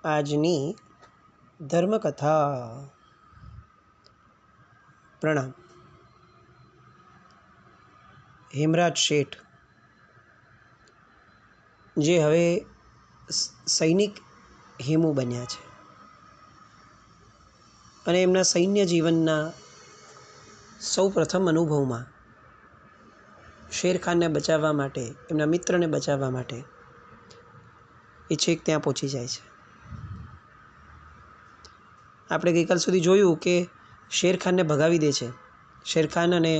આજની ધર્મકથા. પ્રણામ. હેમરાજ શેઠ, જે હવે સૈનિક હેમુ બન્યા છે અને એમના સૈન્ય જીવનના સૌ પ્રથમ અનુભવમાં શેરખાનને બચાવવા માટે, એમના મિત્રને બચાવવા માટે એ છેક ત્યાં પહોંચી જાય છે. આપણે ગઈકાલ સુધી જોયું કે શેરખાનને ભગાવી દે છે. શેરખાન અને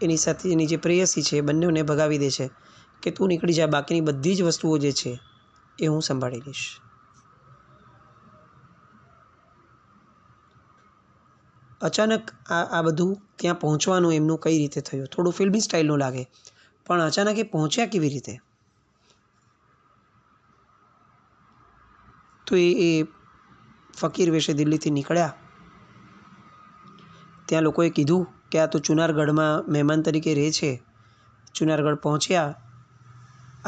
એની સાથે એની જે પ્રેયસી છે એ બંનેને ભગાવી દે છે કે તું નીકળી જા, બાકીની બધી જ વસ્તુઓ જે છે એ હું સંભાળી લઈશ. અચાનક આ બધું ત્યાં પહોંચવાનું એમનું કઈ રીતે થયું? થોડું ફિલ્મી સ્ટાઇલનું લાગે, પણ અચાનક એ પહોંચ્યા કેવી રીતે? તો એ ફકીર વેશે દિલ્હીથી નીકળ્યા. ત્યાં લોકોએ કીધું કે આ તો ચુનારગઢમાં મહેમાન તરીકે રહે છે. ચુનારગઢ પહોંચ્યા,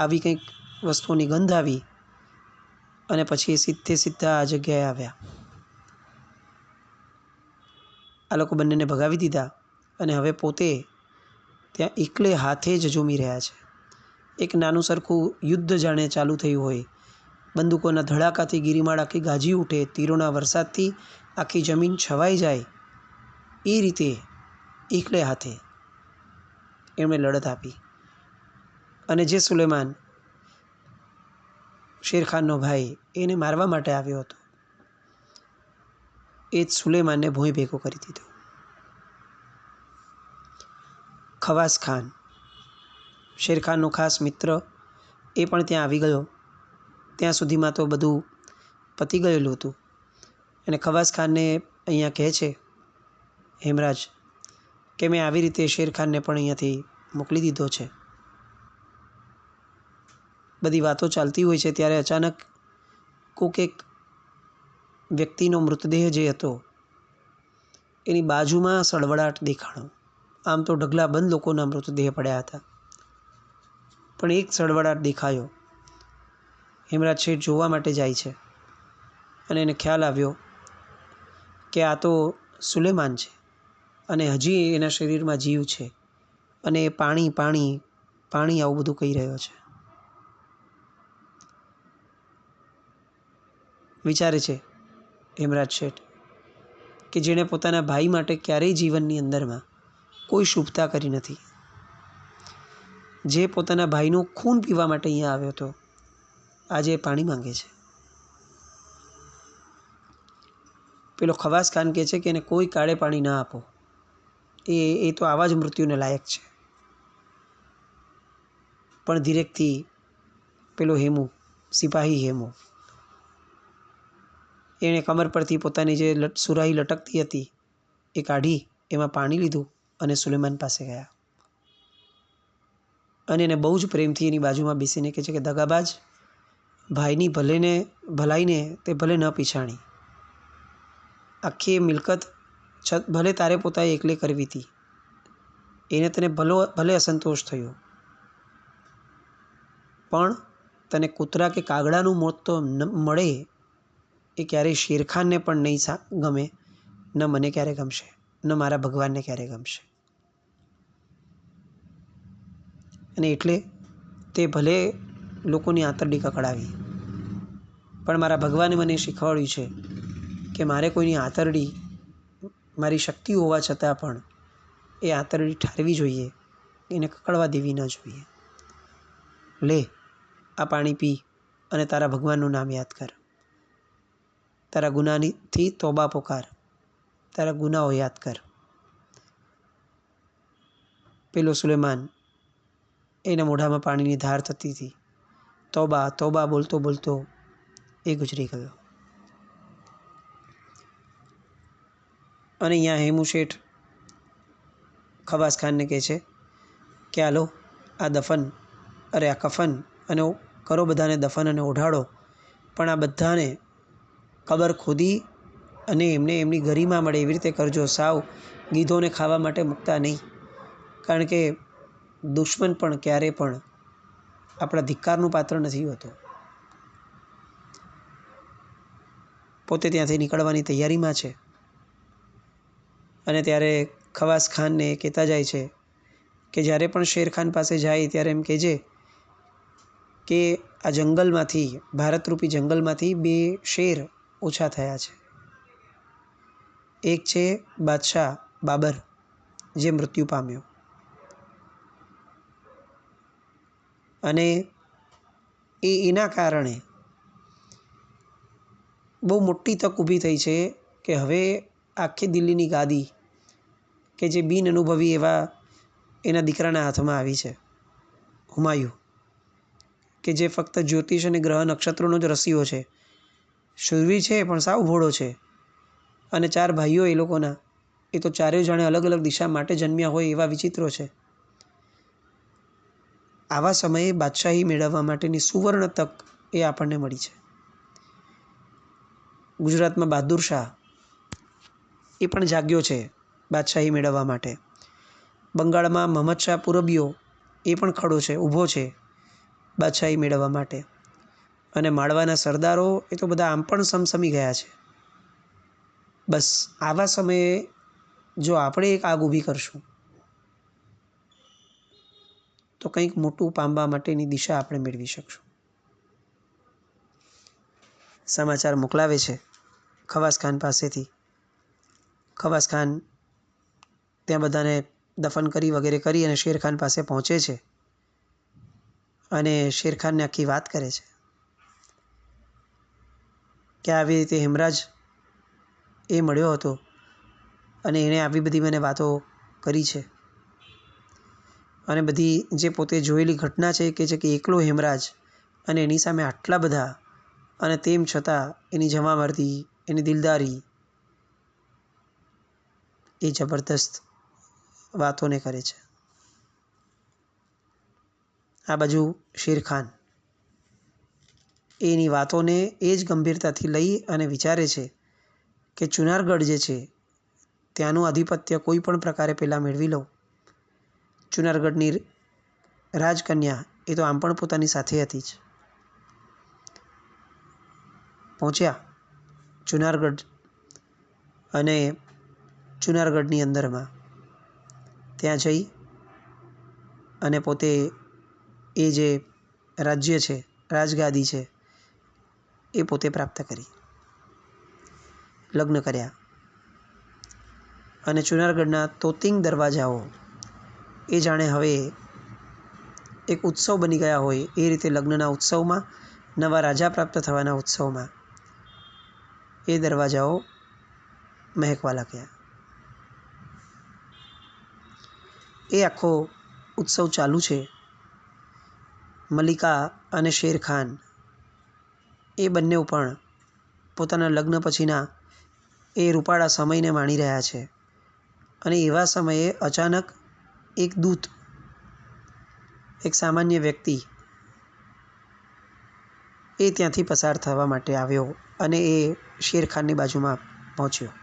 આવી કંઈક વસ્તુઓની ગંધ આવી અને પછી સીધા આ જગ્યાએ આવ્યા. આ લોકો બંનેને ભગાવી દીધા અને હવે પોતે ત્યાં એકલે હાથે જ ઝૂમી રહ્યા છે. એક નાનું સરખું યુદ્ધ જાણે ચાલુ થયું હોય, બંદૂકોના ધડાકાથી ગિરિમાળ આખી ગાજી ઉઠે, તીરોના વરસાદથી આખી જમીન છવાઈ જાય, એ રીતે એકલે હાથે એમણે લડત આપી. અને જે સુલેમાન શેરખાનનો ભાઈ એને મારવા માટે આવ્યો હતો, એ જ સુલેમાનને ભોંય ભેગો કરી દીધો. ખવાસ ખાન, શેરખાનનો ખાસ મિત્ર, એ પણ ત્યાં આવી ગયો. ત્યાં સુધીમાં તો બધું પતી ગયેલું હતું અને ખવાસ ખાનને અહીંયા કહે છે હેમરાજ કે મેં આવી રીતે શેરખાનને પણ અહીંયાથી મોકલી દીધો છે. બધી વાતો ચાલતી હોય છે ત્યારે અચાનક કોઈક એક વ્યક્તિનો મૃતદેહ જે હતો એની બાજુમાં સળવળાટ દેખાણો. આમ તો ઢગલાબંધ લોકોના મૃતદેહ પડ્યા હતા, પણ એક સળવળાટ દેખાયો. હેમરાજ શેઠ જોવા માટે જાય છે અને એને ખ્યાલ આવ્યો કે આ તો સુલેમાન છે અને હજી એના શરીરમાં જીવ છે અને એ પાણી પાણી પાણી આવું બધું કહી રહ્યો છે. વિચારે છે હેમરાજ શેઠ કે જેણે પોતાના ભાઈ માટે ક્યારેય જીવનની અંદરમાં કોઈ શુભતા કરી નથી, જે પોતાના ભાઈનું ખૂન પીવા માટે અહીંયા આવ્યો હતો, આજે પાણી માંગે છે. પેલો ખવાસ ખાન કહે છે કે એને કોઈ કાળે પાણી ના આપો, એ તો આવા જ મૃત્યુને લાયક છે. પણ ધીરેકથી પેલો હેમુ, સિપાહી હેમુ, એણે કમર પરથી પોતાની જે સુરાહી લટકતી હતી એ કાઢી એમાં પાણી લીધું અને સુલેમાન પાસે ગયા અને એને બહુ જ પ્રેમથી એની બાજુમાં બેસીને કહે છે કે દગાબાજ, ભાઈની ભલાઈને તે ભલે ન પીછાણી, આખી મિલકત ભલે તારે પોતાએ એકલે કરવી હતી, એને તને ભલે અસંતોષ થયો, પણ તને કૂતરા કે કાગડાનું મોત તો મળે એ ક્યારેય શેરખાનને પણ નહીં ગમે, ન મને ક્યારે ગમશે, ન મારા ભગવાનને ક્યારે ગમશે. અને એટલે તે ભલે લોકોની આંતરડી કકડાવી, પણ મારા ભગવાને મને શીખવાડ્યું છે કે મારે કોઈની આંતરડી, મારી શક્તિ હોવા છતાં પણ એ આંતરડી ઠારવી જોઈએ, એને કકડવા દેવી ન જોઈએ. લે આ પાણી પી અને તારા ભગવાનનું નામ યાદ કર, તારા ગુનાથી તોબા પોકાર, તારા ગુનાઓ યાદ કર. પેલો સુલેમાન, એના મોઢામાં પાણીની ધાર થતી હતી. તોબા તોબા બોલતો બોલતો એ ગુજરી ગયો. અને અહીંયા હેમુ શેઠ ખવાસ ખાનને કહે છે કે હાલો આ દફન, અરે આ કફન અને કરો બધાને દફન અને ઓઢાડો, પણ આ બધાને કબર ખોદી અને એમને એમની ગરિમા મળે એવી રીતે કરજો. સાવ ગીધોને ખાવા માટે મૂકતા નહીં, કારણ કે દુશ્મન પણ ક્યારે પણ આપણા ધિક્કારનું પાત્ર નથી હોતો. પોતે ત્યાંથી નીકળવાની તૈયારીમાં છે અને ત્યારે ખવાસ ખાનને કહેતા જાય છે કે જ્યારે પણ શેરખાન પાસે જાય ત્યારે એમ કહેજે કે આ જંગલમાંથી, ભારતરૂપી જંગલમાંથી 2 શેર ઓછા થયા છે. એક છે બાદશાહ બાબર, જે મૃત્યુ પામ્યો, અને એના કારણે બહુ મોટી તક ઊભી થઈ છે કે હવે આખી દિલ્હીની ગાદી કે જે બિન અનુભવી એવા એના દીકરાના હાથમાં આવી છે, હુમાયુ, કે જે ફક્ત જ્યોતિષ અને ગ્રહ નક્ષત્રોનો જ રસિયો છે. શૂરવીર છે પણ સાવ ભોળો છે. અને 4 ભાઈઓ એ લોકોના, એ તો ચારેય જાણે અલગ અલગ દિશા માટે જન્મ્યા હોય એવા વિચિત્રો છે. આવા સમયે બાદશાહી મેળવવા માટેની સુવર્ણ તક એ આપણને મળી છે. ગુજરાતમાં બહાદુર શાહ એ પણ જાગ્યો છે બાદશાહી મેળવવા માટે. બંગાળમાં મહમ્મદ શાહ પુરબિયો એ પણ ખડો છે, ઊભો છે બાદશાહી મેળવવા માટે. અને માળવાના સરદારો એ તો બધા આમ પણ સમસમી ગયા છે. બસ આવા સમયે જો આપણે એક આગ ઊભી કરશું તો કંઈક મોટું પામવા માટેની દિશા આપણે મેળવી શકશું. સમાચાર મોકલાવે છે ખવાસ ખાન પાસેથી. ખવાસ ખાન ત્યાં બધાને દફન કરી વગેરે કરી અને શેરખાન પાસે પહોંચે છે અને શેરખાનને આખી વાત કરે છે કે આવી રીતે હેમરાજ એ મળ્યો હતો અને એણે આવી બધી મને વાતો કરી છે. અને બધી જે પોતે જોયેલી ઘટના છે કે છે કે એકલો હેમરાજ અને એની સામે આટલા બધા, અને તેમ છતાં એની જમાવર્દી, એની દિલદારી, એ જબરદસ્ત વાતોને કરે છે. આ બાજુ શેરખાન એની વાતોને એ જ ગંભીરતાથી લઈ અને વિચારે છે કે ચુનારગઢ જે છે ત્યાંનું આધિપત્ય કોઈ પણ પ્રકારે પહેલાં મેળવી લઉં. ચુનારગઢની રાજકન્યા એ તો આમ પણ પોતાની સાથે હતી જ. પહોંચ્યા જુનારગઢ, અને જુનારગઢની અંદરમાં ત્યાં જઈ અને પોતે એ જે રાજ્ય છે, રાજગાદી છે, એ પોતે પ્રાપ્ત કરી, લગ્ન કર્યા. અને જુનારગઢના તોતિંગ દરવાજાઓ એ જાણે હવે એક ઉત્સવ બની ગયા હોય એ રીતે લગ્નના ઉત્સવમાં, નવા રાજા પ્રાપ્ત થવાના ઉત્સવમાં એ દરવાજાઓ મહેકવા લાગ્યા. એ આખો ઉત્સવ ચાલુ છે. મલિકા અને શેરખાન એ બંને પણ પોતાના લગ્ન પછીના એ રૂપાળા સમયને માણી રહ્યા છે. અને એવા સમયે અચાનક એક દૂત, એક સામાન્ય વ્યક્તિ એ ત્યાંથી પસાર થવા માટે આવ્યો અને એ શેરખાનની બાજુમાં પહોંચ્યો.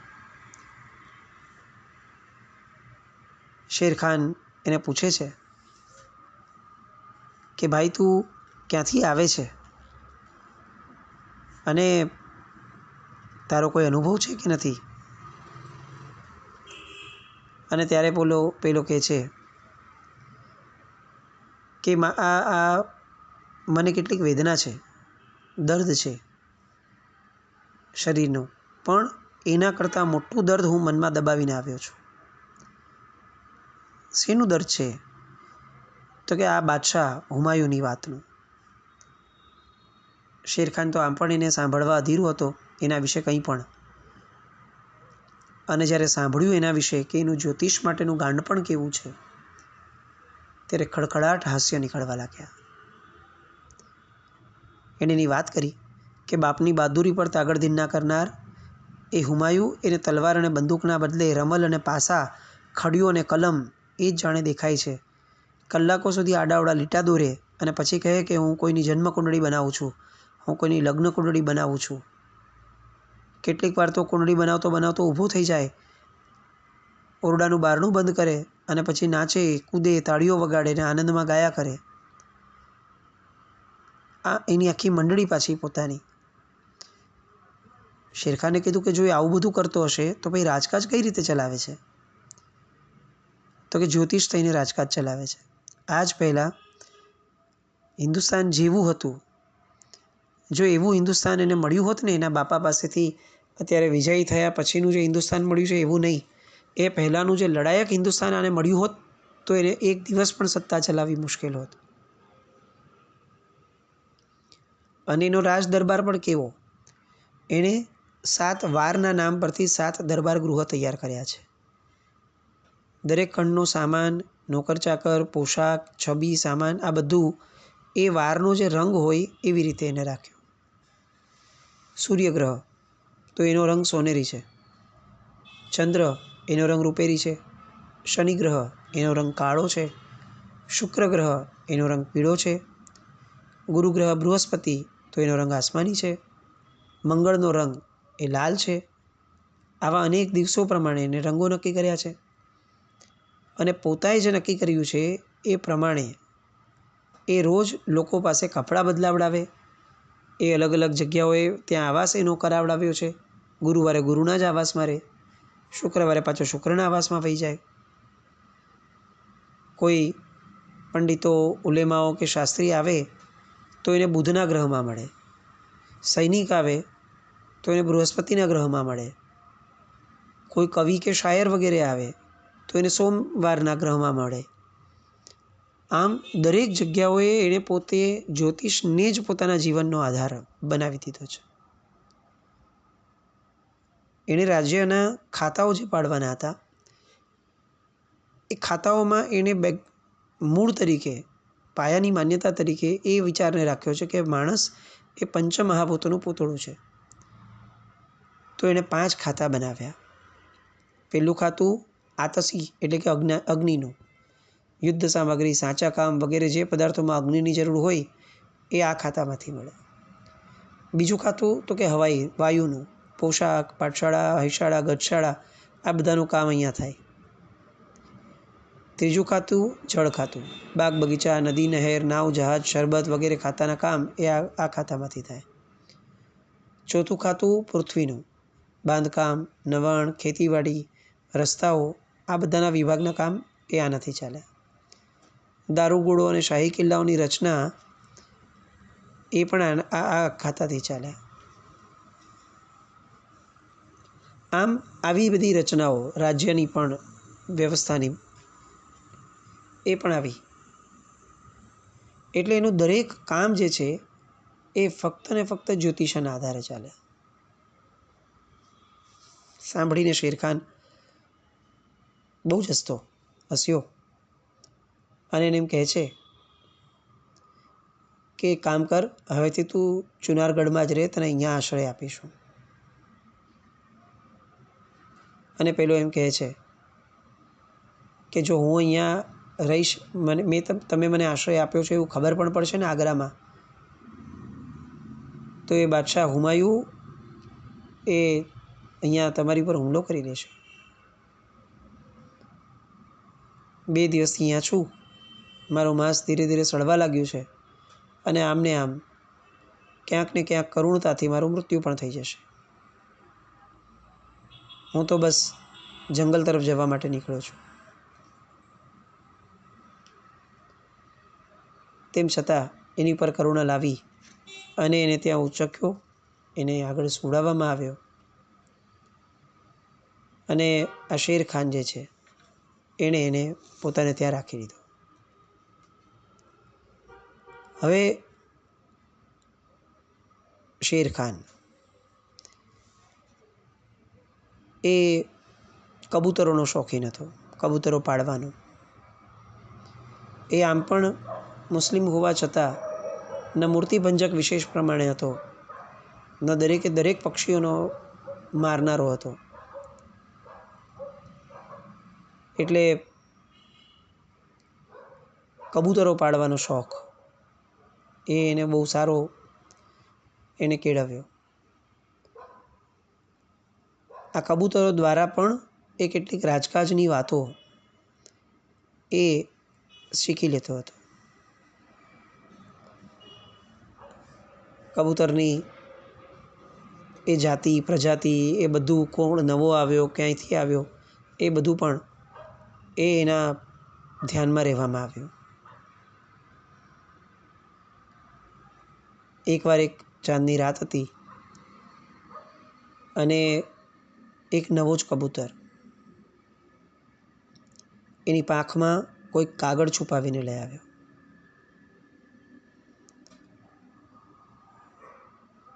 શેરખાન એને પૂછે છે કે ભાઈ તું ક્યાંથી આવે છે અને તારો કોઈ અનુભવ છે કે નથી? અને ત્યારે પેલો કહે છે કે આ મને કેટલીક વેદના છે, દર્દ છે શરીરનું, પણ એના કરતાં મોટું દર્દ હું મનમાં દબાવીને આવ્યો છું. શેનું દર્દ છે? તો કે આ બાદશાહ હુમાયુની વાતનું. શેરખાન તો આમ પણ એને સાંભળવા અધીરો હતો એના વિશે કંઈ પણ. અને જ્યારે સાંભળ્યું એના વિશે કે એનું જ્યોતિષ માટેનું ગાંડપણ કેવું છે, ત્યારે ખડખડાટ હાસ્ય નીકળવા લાગ્યા. એણે એની વાત કરી કે બાપની બહાદુરી પર તાગડધીન ના કરનાર એ હુમાયુ, એને તલવાર અને બંદૂકના બદલે રમલ અને પાસા, ખડિયો અને કલમ એ જ જાણે દેખાય છે. કલાકો સુધી આડાવડા લીટા દોરે અને પછી કહે કે હું કોઈની જન્મકુંડળી બનાવું છું, હું કોઈની લગ્ન કુંડળી બનાવું છું. કેટલીક વાર તો કુંડળી બનાવતો બનાવતો ઊભો થઈ જાય, ઓરડાનું બારણું બંધ કરે અને પછી નાચે, કૂદે, તાળીઓ વગાડે ને આનંદમાં ગાયા કરે. આ એની આખી મંડળી પાછી પોતાની. શેરખાને કીધું કે જો એ આવું બધું કરતો હશે તો ભાઈ રાજકાજ કઈ રીતે ચલાવે છે? તો કે જ્યોતિષ થઈને રાજકાજ ચલાવે છે. આ જ પહેલાં હિન્દુસ્તાન જેવું હતું, જો એવું હિન્દુસ્તાન એને મળ્યું હોત ને એના બાપા પાસેથી અત્યારે વિજયી થયા પછીનું જે હિન્દુસ્તાન મળ્યું છે એવું નહીં, એ પહેલાંનું જે લડાયક હિન્દુસ્તાન આને મળ્યું હોત તો એને એક દિવસ પણ સત્તા ચલાવવી મુશ્કેલ હોત. અને એનો રાજ દરબાર પણ કેવો, એણે 7 વારના નામ પરથી 7 દરબાર ગૃહ તૈયાર કર્યા છે. દરેક ખંડનો સામાન, નોકર ચાકર, પોશાક, છબી, સામાન, આ બધું એ વારનો જે રંગ હોય એવી રીતે એને રાખ્યો. સૂર્યગ્રહ તો એનો રંગ સોનેરી છે, ચંદ્ર એનો રંગ રૂપેરી છે, શનિ ગ્રહ એનો રંગ કાળો છે, શુક્ર ગ્રહ એનો રંગ પીળો છે, ગુરુ ગ્રહ બૃહસ્પતિ તો એનો રંગ આસમાની છે, મંગળનો રંગ એ લાલ છે. આવા અનેક દિવસો પ્રમાણે એને રંગો નક્કી કર્યા છે. અને પોતાએ જે નક્કી કર્યું છે એ પ્રમાણે એ રોજ લોકો પાસે કપડાં બદલાવડાવે, એ અલગ અલગ જગ્યાઓએ ત્યાં આવાસ એનો કરાવડાવ્યો છે. ગુરુવારે ગુરુના જ આવાસમાં રહે, શુક્રવારે પાછો શુક્રના આવાસમાં વહી જાય. કોઈ પંડિતો, ઉલેમાઓ કે શાસ્ત્રી આવે તો એને બુધના ગ્રહમાં મળે, સૈનિક આવે તો એને બૃહસ્પતિના ગ્રહમાં મળે, કોઈ કવિ કે શાયર વગેરે આવે તો એને સોમવારના ગ્રહમાં મળે. આમ દરેક જગ્યાઓએ એણે પોતે જ્યોતિષને જ પોતાના જીવનનો આધાર બનાવી દીધો છે. એણે રાજ્યના ખાતાઓ જે પાડવાના હતા એ ખાતાઓમાં એણે મૂળ તરીકે, પાયાની માન્યતા તરીકે એ વિચારને રાખ્યો છે કે માણસ એ પંચમહાભૂતોનું પૂતળું છે. તો એણે 5 ખાતા બનાવ્યા. પહેલું ખાતું આતસી એટલે કે અગ્નિનું, યુદ્ધ સામગ્રી, સાચા કામ વગેરે જે પદાર્થોમાં અગ્નિની જરૂર હોય એ આ ખાતામાંથી મળે. બીજું ખાતું તો કે હવાઈ વાયુનું, પોશાક, પાઠશાળા, હૈશાળા, ગઢશાળા, આ બધાનું કામ અહીંયા થાય. ત્રીજું ખાતું જળ ખાતું, બાગ બગીચા, નદી, નહેર, નાવ, જહાજ, શરબત વગેરે ખાતાના કામ એ આ ખાતામાંથી થાય. ચોથું ખાતું પૃથ્વીનું, બાંધકામ, નવાણ, ખેતીવાડી, રસ્તાઓ, આ બધાના વિભાગના કામ એ આનાથી ચાલે. દારૂગોળો અને શાહી કિલ્લાઓની રચના એ પણ આ ખાતાથી ચાલે. આમ આવી બધી રચનાઓ રાજ્યની પણ, વ્યવસ્થાની એ પણ આવી. એટલે એનું દરેક કામ જે છે એ ફક્ત ને ફક્ત જ્યોતિષના આધારે ચાલે. સાંભળીને શેરખાન બહુ જ હસ્યો અને એને એમ કહે છે કે કામ કર, હવેથી તું ચુનારગઢમાં જ રહે, તને અહીંયા આશ્રય આપીશું. અને પેલો એમ કહે છે કે જો હું અહીંયા રહીશ, તમે મને આશ્રય આપ્યો છે એવું ખબર પણ પડશે ને આગ્રામાં, તો એ બાદશાહ હુમાયુ એ અહીંયા તમારી પર હુમલો કરી દેશે. 2 દિવસથી અહીંયા છું, મારું માંસ ધીરે ધીરે સડવા લાગ્યું છે અને આમને આમ ક્યાંક ને ક્યાંક કરુણતાથી મારું મૃત્યુ પણ થઈ જશે. હું તો બસ જંગલ તરફ જવા માટે નીકળ્યો છું. તેમ છતાં એની પર કરુણા લાવી અને એને ત્યાં ઉચક્યો, એને આગળ સુવડાવવામાં આવ્યો અને આ શેરખાન જે છે એણે એને પોતાને ત્યાં રાખી દીધો. હવે શેરખાન એ કબૂતરોનો શોખીન હતો, કબૂતરો પાળવાનો. એ આમ પણ મુસ્લિમ હોવા છતાં ન મૂર્તિભંજક વિશેષ પ્રમાણે હતો, ન દરેકે દરેક પક્ષીઓનો મારનારો હતો. એટલે કબૂતરો પાળવાનો શોખ એ એને બહુ સારો એને કેળવ્યો. આ કબૂતરો દ્વારા પણ એ કેટલીક રાજકાજની વાતો એ શીખી લેતો હતો. કબૂતરની એ જાતિ પ્રજાતિ એ બધું, કોણ નવો આવ્યો, ક્યાંયથી આવ્યો, એ બધું પણ એના ધ્યાનમાં રહેવામાં આવ્યું. એકવાર એક ચાંદની રાત હતી અને એક નવો જ કબૂતર એની પાંખમાં કોઈક કાગળ છુપાવીને લઈ આવ્યો.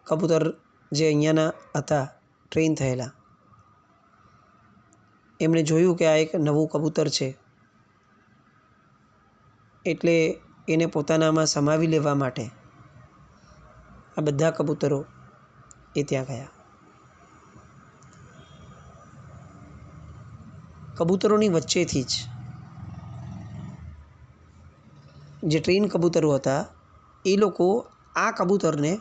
કબૂતર જે અહીંયાના હતા, ટ્રેન થયેલા, એમણે જોયું કે આ એક નવું કબૂતર છે, એટલે એને પોતાનામાં સમાવી લેવા માટે આ બધા કબૂતરો એ ત્યાં ગયા. કબૂતરોની વચ્ચેથી જ જે ટ્રેન કબૂતરો હતા એ લોકો આ કબૂતરને,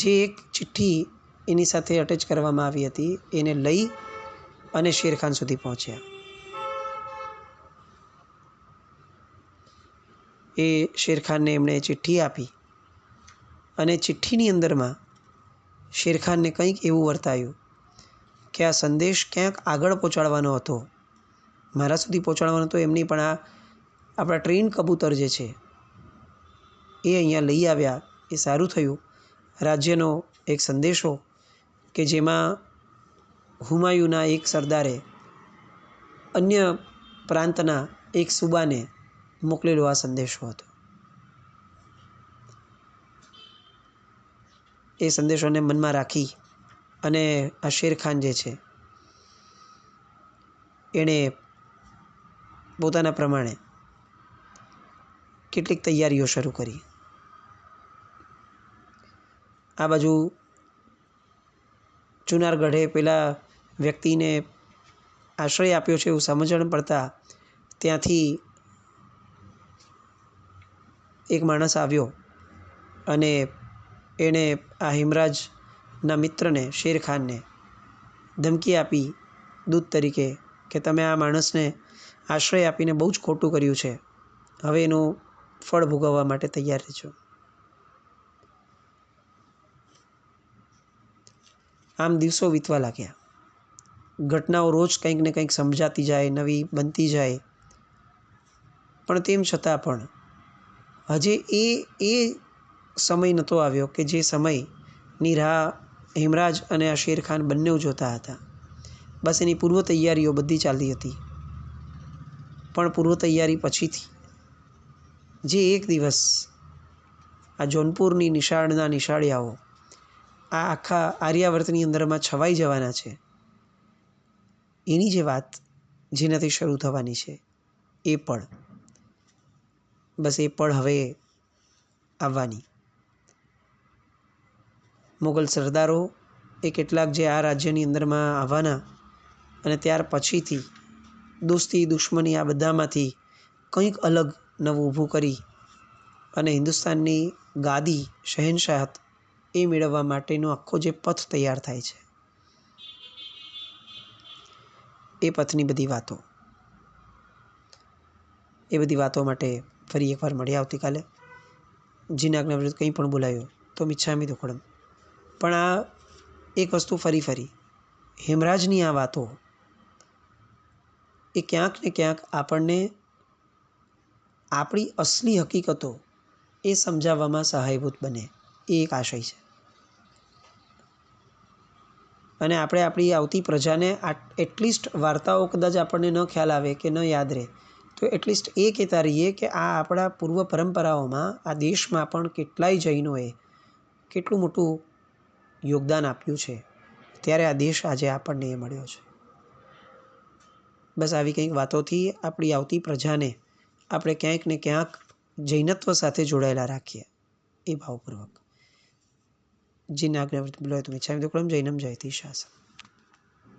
જે એક ચિઠ્ઠી એની સાથે અટેચ કરવામાં આવી હતી, એને લઈ અને શેરખાન સુધી પહોંચ્યા. એ શેરખાનને એમણે ચિઠ્ઠી આપી અને ચિઠ્ઠીની અંદરમાં શેરખાનને કંઈક એવું વર્તાયું કે આ સંદેશ ક્યાંક આગળ પહોંચાડવાનો હતો, મારા સુધી પહોંચાડવાનો હતો એમની, પણ આ આપણા ટ્રેન કબૂતર જે છે એ અહીંયા લઈ આવ્યા, એ સારું થયું. રાજ્યનો એક સંદેશો કે જેમાં હુમાયુના એક સરદારે અન્ય પ્રાંતના એક સુબાને મોકલેલો આ સંદેશો હતો. એ સંદેશોને મનમાં રાખી અને આ શેરખાન જે છે એણે પોતાના પ્રમાણે કેટલીક તૈયારીઓ શરૂ કરી. આ બાજુ ચુનારગઢે પેલા વ્યક્તિને આશ્રય આપ્યો છે એવું સમજણ પડતા ત્યાંથી એક માણસ આવ્યો અને એણે આ હિમરાજના મિત્રને, શેરખાનને ધમકી આપી દૂત તરીકે કે તમે આ માણસને આશ્રય આપીને બહુ જ ખોટું કર્યું છે, હવે એનું ફળ ભોગવવા માટે તૈયાર રહેજો. આમ દિવસો વીતવા લાગ્યા. ઘટનાઓ રોજ કંઈક ને કંઈક સમજાતી જાય, નવી બનતી જાય, પણ તેમ છતાં પણ હજી એ સમય નહોતો આવ્યો કે જે સમયની રાહ હિમરાજ અને આ શેરખાન બંને જોતા હતા. બસ એની પૂર્વ તૈયારીઓ બધી ચાલતી હતી. પણ પૂર્વ તૈયારી પછીથી જે એક દિવસ આ જોનપુરની નિશાળના નિશાળિયાઓ આ આખા આર્યાવર્તની અંદરમાં છવાઈ જવાના છે, એની જે વાત જેનાથી શરૂ થવાની છે, એ પળ, બસ એ પળ હવે આવવાની. મુગલ સરદારો એ કેટલાક જે આ રાજ્યની અંદરમાં આવવાના અને ત્યાર પછીથી દોસ્તી દુશ્મની આ બધામાંથી કંઈક અલગ નવું ઊભું કરી અને હિન્દુસ્તાનની ગાદી, શહેનશાહત એ મેળવવા માટેનો આખો જે પથ તૈયાર થાય છે, એ પથની બધી વાતો, એ બધી વાતો માટે ફરી એકવાર મળીએ આવતીકાલે. જીનાજ્ઞા વિરુદ્ધ કંઈ પણ બોલાયો તો મિચ્છામિ દુક્કડમ. પણ આ એક વસ્તુ ફરી હેમરાજની આ વાતો એ ક્યાંક ને ક્યાંક આપણને આપણી અસલી હકીકતો એ સમજાવવામાં સહાયભૂત બને, એ એક આશય છે. અને આપણે આપણી આવતી પ્રજાને એટલીસ્ટ વાર્તાઓ કદાચ આપણને ન ખ્યાલ આવે કે ન યાદ રહે તો એટલીસ્ટ એ કહેતા રહીએ કે આ આપણા પૂર્વ પરંપરાઓમાં, આ દેશમાં પણ કેટલાય જૈનોએ કેટલું મોટું યોગદાન આપ્યું છે, ત્યારે આ દેશ આજે આપણને એ મળ્યો છે. બસ આવી કંઈક વાતોથી આપણી આવતી પ્રજાને આપણે ક્યાંક ને ક્યાંક જૈનત્વ સાથે જોડાયેલા રાખીએ, એ ભાવપૂર્વક. જીન આજ્ઞા બોલાય તો મિચ્છામિ દુક્કડમ. જૈનમ જયતિ શાસનમ.